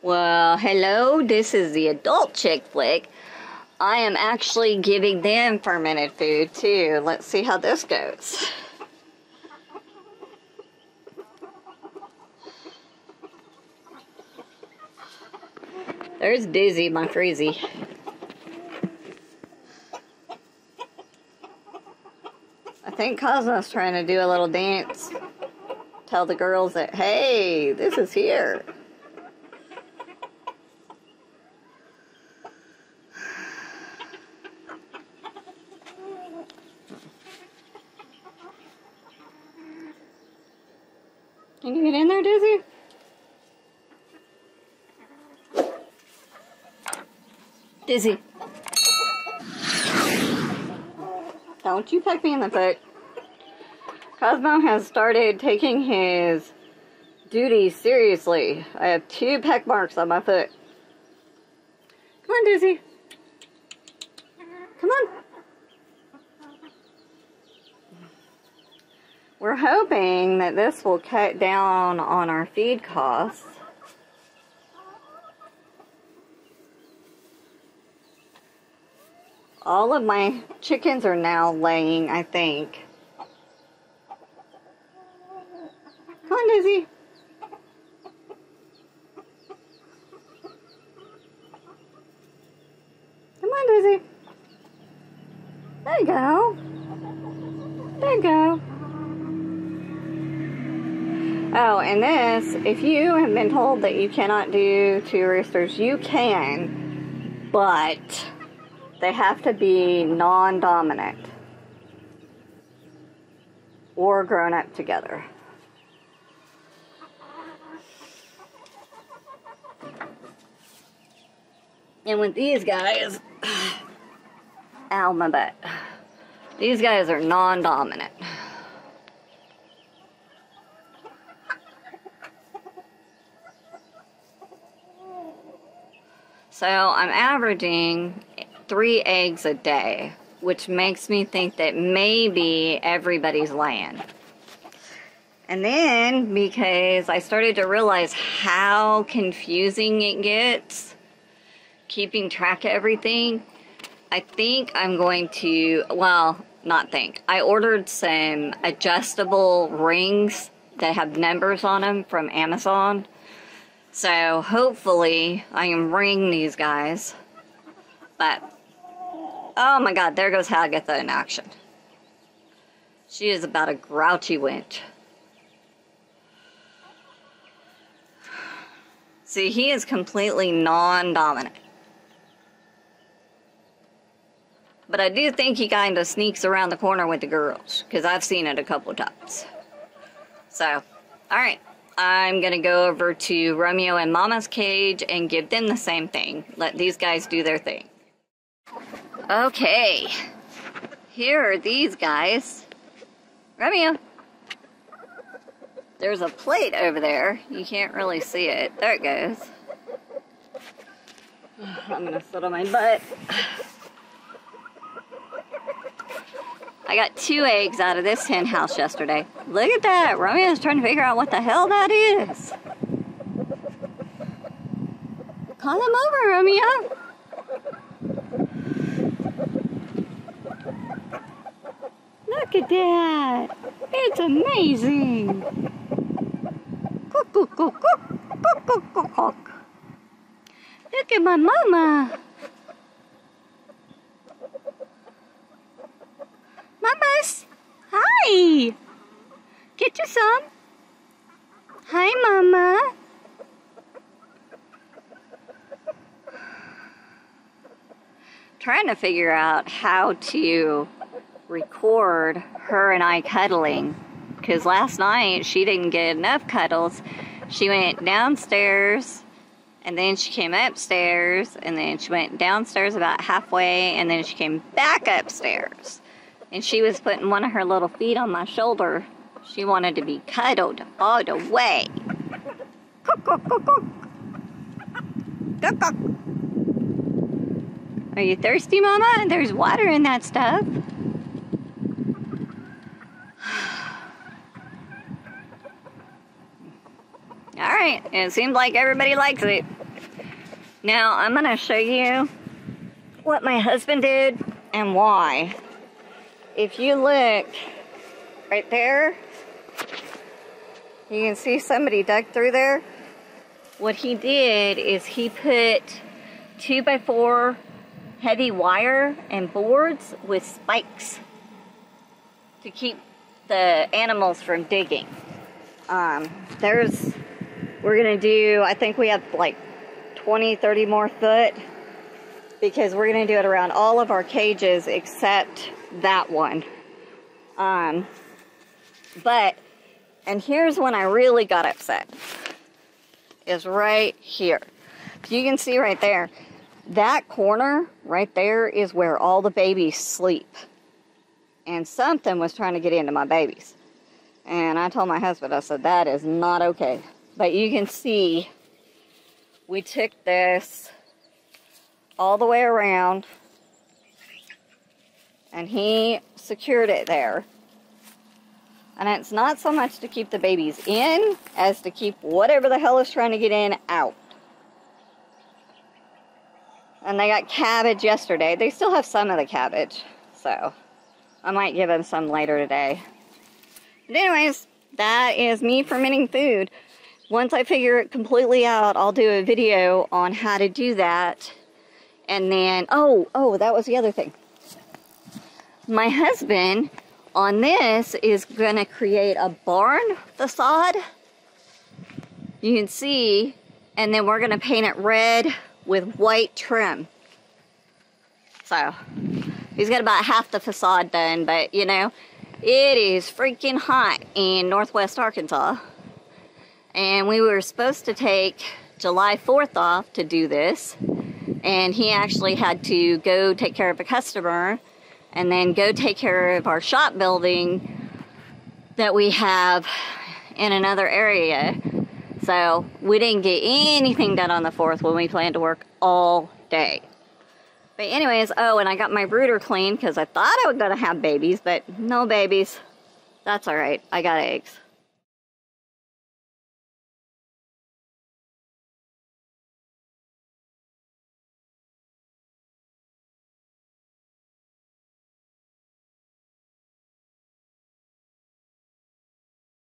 Well, hello, this is the adult chick flick. I am actually giving them fermented food too. Let's see how this goes. There's Dizzy, my freezy. I think Cosmo's trying to do a little dance. Tell the girls that, hey, this is here. Can you get in there, Dizzy? Dizzy. Don't you peck me in the foot. Cosmo has started taking his duties seriously. I have 2 peck marks on my foot. Come on, Dizzy. Come on. We're hoping that this will cut down on our feed costs. All of my chickens are now laying, I think. Come on, Dizzy. Come on, Dizzy. There you go. There you go. Oh, and this, if you have been told that you cannot do 2 roosters, you can, but they have to be non-dominant or grown up together. And with these guys, ow, my butt. These guys are non-dominant. So I'm averaging 3 eggs a day, which makes me think that maybe everybody's laying. And then, because I started to realize how confusing it gets, keeping track of everything, I think I'm going to, well, not think. I ordered some adjustable rings that have numbers on them from Amazon. So hopefully I can ring these guys. But, oh my god, there goes Hagetha in action. She is about a grouchy wench. See, he is completely non-dominant. But I do think he kind of sneaks around the corner with the girls, because I've seen it a couple of times. So, alright. I'm going to go over to Romeo and Momma's cage and give them the same thing. Let these guys do their thing. Okay. Here are these guys. Romeo. There's a plate over there. You can't really see it. There it goes. I'm going to sit on my butt. I got 2 eggs out of this hen house yesterday. Look at that. Romeo's trying to figure out what the hell that is. Call him over, Romeo. Look at that. It's amazing. Cook, cook, cook, cook, cook, cook, cook, cook. Look at my mama. Mamas, hi. Get you some. Hi, Mama. Trying to figure out how to record her and I cuddling, because last night she didn't get enough cuddles. She went downstairs and then she came upstairs and then she went downstairs about halfway and then she came back upstairs. And she was putting one of her little feet on my shoulder. She wanted to be cuddled all the way. Cook, cook, cook, cook. Cook, cook. Are you thirsty, Mama? There's water in that stuff. Alright, it seems like everybody likes it. Now I'm gonna show you what my husband did and why. If you look right there, you can see somebody dug through there. What he did is he put 2x4 heavy wire and boards with spikes to keep the animals from digging. We're gonna do, I think we have like 20, 30 more foot, because we're gonna do it around all of our cages except that one. And here's when I really got upset, is right here. If you can see right there, that corner right there is where all the babies sleep. And something was trying to get into my babies. And I told my husband, I said, that is not okay. But you can see, we took this all the way around, and he secured it there. And it's not so much to keep the babies in as to keep whatever the hell is trying to get in out. And they got cabbage yesterday. They still have some of the cabbage, so I might give them some later today. But anyways, that is me fermenting food. Once I figure it completely out, I'll do a video on how to do that. And then, oh, that was the other thing. My husband on this is gonna create a barn facade. You can see, and then we're gonna paint it red with white trim. So, he's got about half the facade done, but you know, it is freaking hot in Northwest Arkansas. And we were supposed to take July 4th off to do this. And he actually had to go take care of a customer and then go take care of our shop building that we have in another area. So we didn't get anything done on the 4th when we planned to work all day. But anyways, oh, and I got my brooder clean because I thought I was going to have babies, but no babies. That's all right. I got eggs.